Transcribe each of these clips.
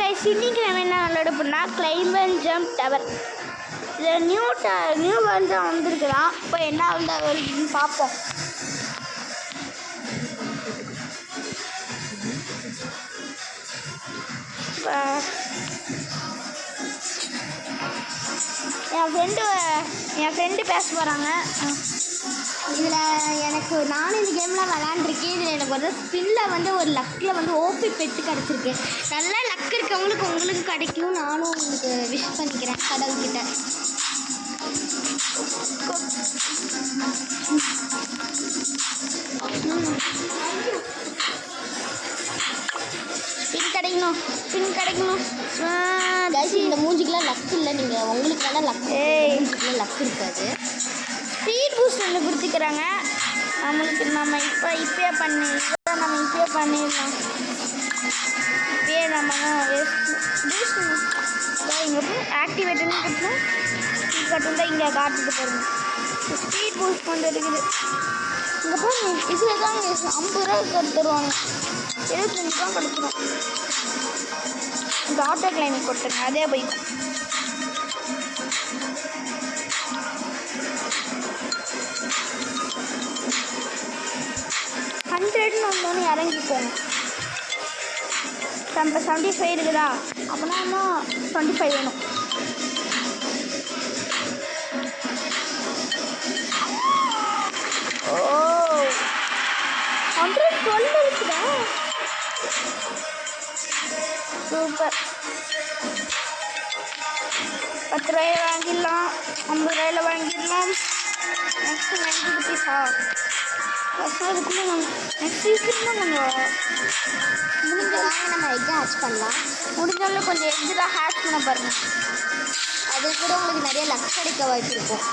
Guys இன்னைக்கு நம்ம என்ன விளையாட போனால் கிளைம் அண்ட் ஜம்ப் டவர். இதில் நியூ வெர்ஷன் வந்துருக்குதான். இப்போ என்ன வந்து பார்ப்போம். என் ஃப்ரெண்டு பேச போகிறாங்க. இதில் எனக்கு நானும் இந்த கேமில் விளாண்டுருக்கேன். இதில் எனக்கு வந்து ஸ்பின்னில் வந்து ஒரு லக்கில் வந்து ஓபி பெட்டு கிடச்சிருக்கு. நல்லா லக் இருக்கவங்களுக்கு உங்களுக்கு கிடைக்கும். நானும் உங்களுக்கு விஷ் பண்ணிக்கிறேன் கடவுள்கிட்ட. பின் கிடைக்கணும். இந்த மூஞ்சிக்கெலாம் லக் இல்லை. நீங்கள் உங்களுக்கு வேணால் லக் இருக்காது. ஸ்பீட் பூஸ்ட் ஒன்று கொடுத்துக்கிறாங்க நம்மளுக்கு. நம்ம இப்போயே பண்ணிடலாம். இப்போயே நம்ம பூஸ்ட் இங்கே போய் ஆக்டிவேட்டுன்னு கட்டணும். கட்டும் தான் இங்கே காட்டுட்டு பாருங்க. ஸ்பீட் பூஸ்ட் வந்து இருக்குது. இங்கே போய் இதில் தான் 50 ரூபா தருவாங்க. 75 ரூபா கிடைச்சிடும். இந்த ஆட்டோ கிளைமிங் கொடுத்துருங்க. அதே பைக் $100ன்னு வந்தோன்னு இறங்கிக்கோங்க. நம்ம 75 இருக்குதா? அப்படின்னா இன்னும் 25 வேணும். ஓ 112 இருக்குதா? சூப்பர். 10 ரூபாயில் வாங்கிடலாம். 50 ரூபாயில் வாங்கிடலாம். நெக்ஸ்ட் 90 ருபீஸா? அதுக்குள்ளே நம்ம நெக்ஸ்ட் வீக்கில் நம்ம எக்கை ஹேட்ச் பண்ணலாம். முடிஞ்சாலும் கொஞ்சம் எக்ஸாக ஹேட்ச் பண்ண பாருங்கள். அது கூட உங்களுக்கு நிறைய லக் கிடைக்க வாய்ப்பு இருக்கும்.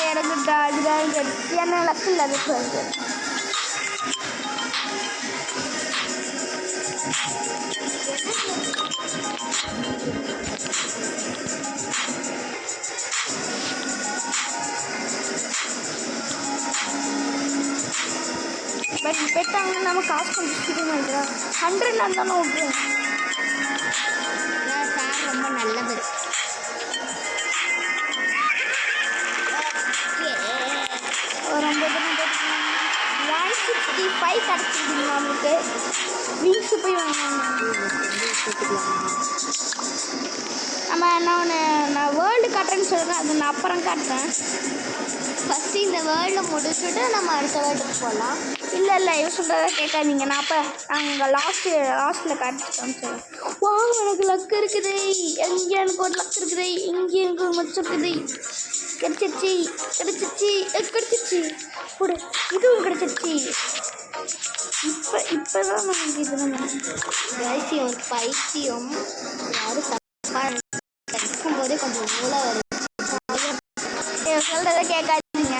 எனக்கு அதுதான் என்ன லக் இல்லை. அதுக்கு பட் பெட்டாங்கன்னா நம்ம காசு கொஞ்சம் சீக்கிரமாக 100 இருந்தாலும் விட்டுருவோம். சார் ரொம்ப நல்லது. ரொம்ப 165 கிடச்சிருக்கு நம்மளுக்கு. விங்ஸு போய் வாங்கினாங்க. நம்ம நான் வேர்ல்டு காட்டுறேன்னு சொல்கிறேன். அது நான் அப்புறம் காட்டுறேன். ஃபஸ்ட்டு இந்த வேர்ல்டில் முடிச்சுட்டு நம்ம அடுத்த வேர்ல்டுக்கு போகலாம். இல்லை இவ சொல்கிறத கேட்காதீங்க. நான் அப்போ நாங்கள் லாஸ்ட்டில் காட்டுறோம் சொல்லுவேன். வாங்க எனக்கு லக் இருக்குது. எங்கே எனக்கு ஒரு லக் இருக்குது. இங்கே எனக்கு ஒரு மச்சம் இருக்குது. கிடச்சிச்சு கூட இதுவும் கிடச்சிச்சு. இப்போ தான் நமக்கு இது ஒரு பைத்தியம் யாரும் இருக்கும்போதே கொஞ்சம் மூளை வருது. சொல்கிறத கேட்காதீங்க.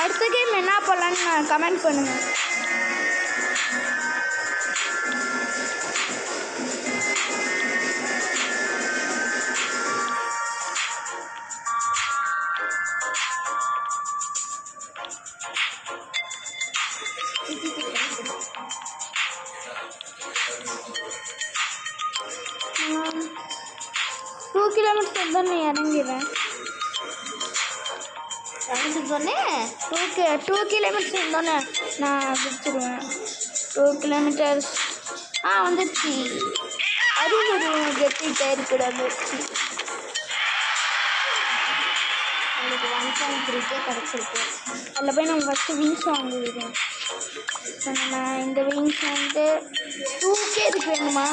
அடுத்த கேம் என்ன போடலான்னு கமெண்ட் பண்ணுங்கள். டூ கிலோமீட்டர் தானே இறங்கிடுறேன். 2 கிலோமீட்டர் இருந்தோன்னே நான் விட்டுருவேன். 2 கிலோமீட்டர்ஸ் வந்துடுச்சு. அறிவுறு கெட்டிகிட்டே இருக்குது. வந்துடுச்சு. எனக்கு 1.3 கிடச்சிருக்கு. அதில் போய் நம்ம ஃபஸ்ட்டு விங்ஸ் வாங்கிடுவோம். நம்ம இந்த விங்ஸ் வந்து 2K இதுக்கு வேணுமா?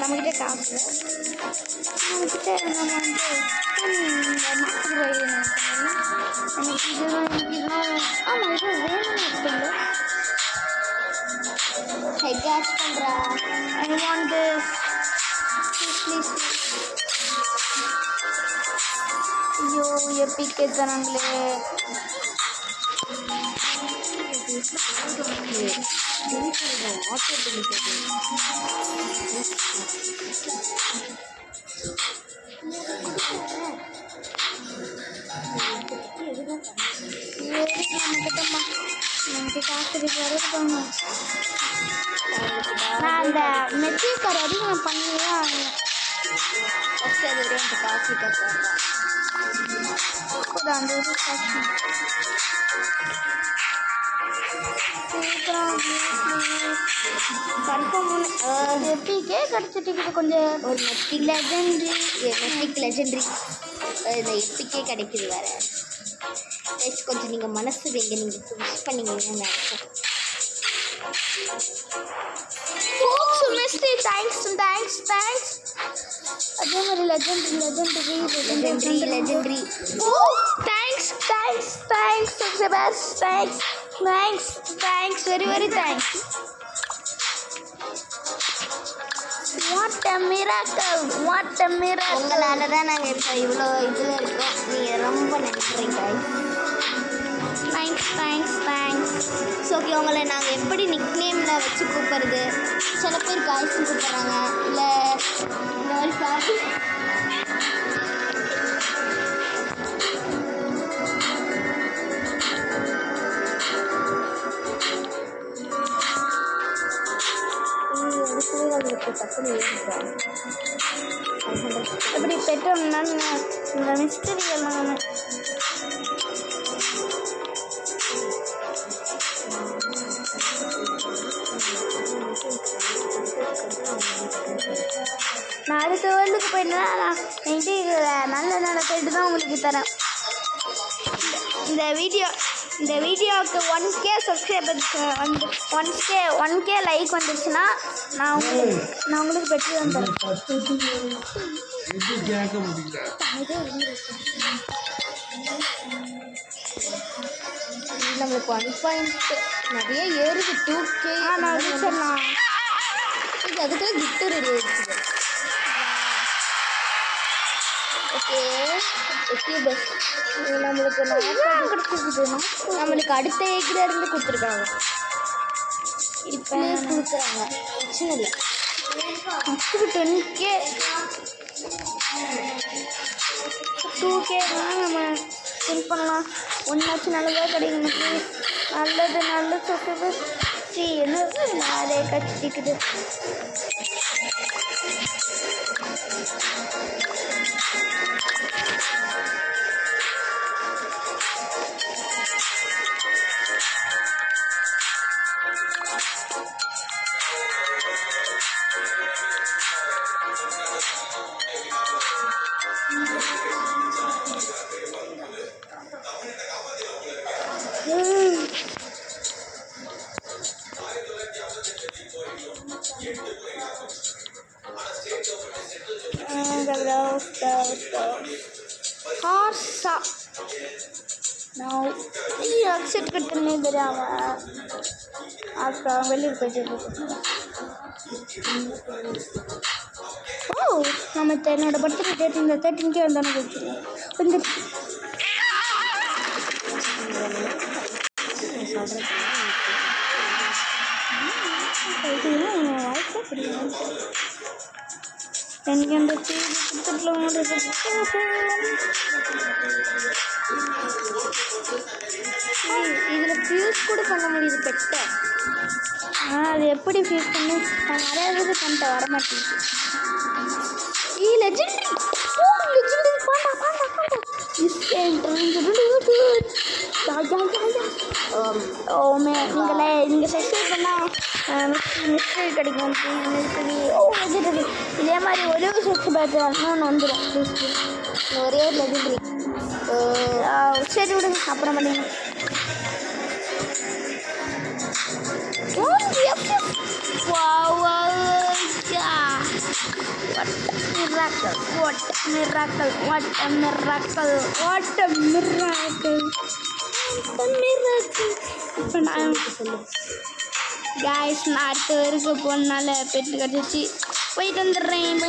நம்மக்கிட்ட காசு நம்மக்கிட்ட. நம்ம வந்து எனக்கு இதெல்லாம் ஆமாம் இது வேணும்னு இருக்குல்ல. ஹெக் ஹேட்ச் பண்ணுறா. I want this please. ஐயோ எப்பிக் தராங்களே. எனக்கு காசு இருக்கு வரணும். நான் அந்த மெட்டீரியல் கார் வரைக்கும் நான் பண்ணியே ஆகணும். ஃபஸ்ட்டு அது வரையும் எனக்கு காசு கட்டுறாங்க. கூட அந்த இது காசு சீக்கிரம் கன்ஃபார்ம் எப்படிக்கே கிடச்சிட்டு கொஞ்சம் ஒரு மெட்டிக் லெஜெண்ட்ரி இந்த எப்பிக்கே கிடைக்குது வேறு. கொஞ்சம் நீங்கள் மனசு வைங்க, நீங்கள் விஷ் பண்ணிங்கன்னு நினைச்சேன். தேங்க்ஸ் அதே மாதிரி legendary oh thanks very thanks. What a miracle உங்களால் தான் நாங்கள் இப்போ இவ்வளோ இதில் இருக்கோம். நீங்கள் ரொம்ப நன்றிங்க. தேங்க்ஸ். ஸோ ஓகே, உங்களை நாங்கள் எப்படி நிக்நேமில் வச்சு கூப்பிட்றது? சில பேர் காய்ச்சி கூப்பிட்றாங்க, இல்லை இந்த மாதிரி காசு டக்குனு ஏறிட்டோம். எப்படி பெற்றோம்னா இந்த மிஸ்டரி எல்லாமே நான் அடுத்த வேர்ல்டுக்கு போயிட்டேன்னா நான் என்கிட்ட நல்ல போயிட்டு தான் உங்களுக்கு தரேன். இந்த வீடியோவுக்கு 1K சப்ஸ்கிரைபர்ஸ் வந்து 1K லைக் வந்துடுச்சுன்னா நான் உங்களுக்கு பெற்று தான் தரேன். நம்மளுக்கு 1 நிறைய ஏறுது. 2K நான் சொல்லலாம். இது அதுக்குள்ள கிஃப்ட்டு ரெடி ஆகிடுச்சு. ஓகே பஸ் நம்மளுக்கு நம்மளுக்கு அடுத்த ஏக்கில் இருந்து கொடுத்துருக்காங்க. இப்போ கொடுக்குறாங்க, பிரச்சனை இல்லை. ஃபஸ்ட்டு 10K 2K நம்ம ஸ்பின் பண்ணலாம். ஒன்றாச்சும் நல்லதாக கிடைக்கும். நல்லது சொத்து என்ன நிறைய கட்டிக்குது. ஹார்ஸா நான் அக்செப்ட் கட்டுன்னு தெரியாமல் அப்புறம் வெளியில் போயிட்டு ஓ நம்ம என்னோட பர்த்டே டேட் இந்த 13K வந்தானே கொடுத்துருவோம். கொஞ்சம் வாழ்க்கை பிடிக்கும். எனக்கு அந்த இதில் ஃபியூஸ் கூட பண்ண முடியுது பெட்டை. அது எப்படி ஃபியூஸ் பண்ணி நான் நிறையா இது பண்ணிட்டேன், வரமாட்டேங்குது. லெஜெண்டரி நீங்கள் சப்ஸ்கிரைப் பண்ணால் மிஸ்டரி கிடைக்கும். லெஜெண்டரி இதே மாதிரி ஒரே ஒரு சப்ஸ்கிரைப் இன்னொன்று வந்துடும். ஒரே ஒரு லெஜெண்டரி. சரி விடுங்க, அப்புறம் பண்ணிங்க. இப்போ நான் காய்ஸ் நான் அடுத்த வரைக்கும் போனால பெட்டு கிடச்சிச்சு. போயிட்டு வந்துடுறேன்.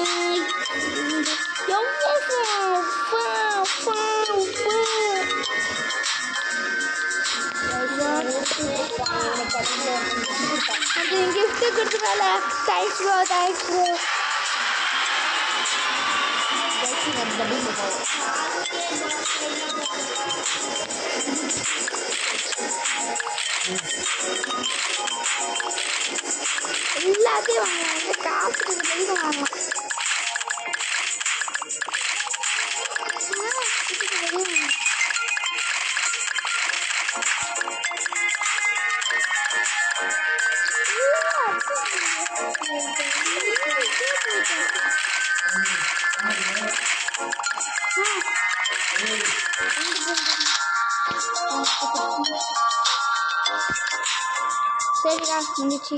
கிஃப்ட்டு கொடுத்ததால தேங்க்ஸ் ப்ரோ. வாங்கலாம், இந்த காசுக்கு வெளியே வாங்கலாம். சரிடா முடிச்சு.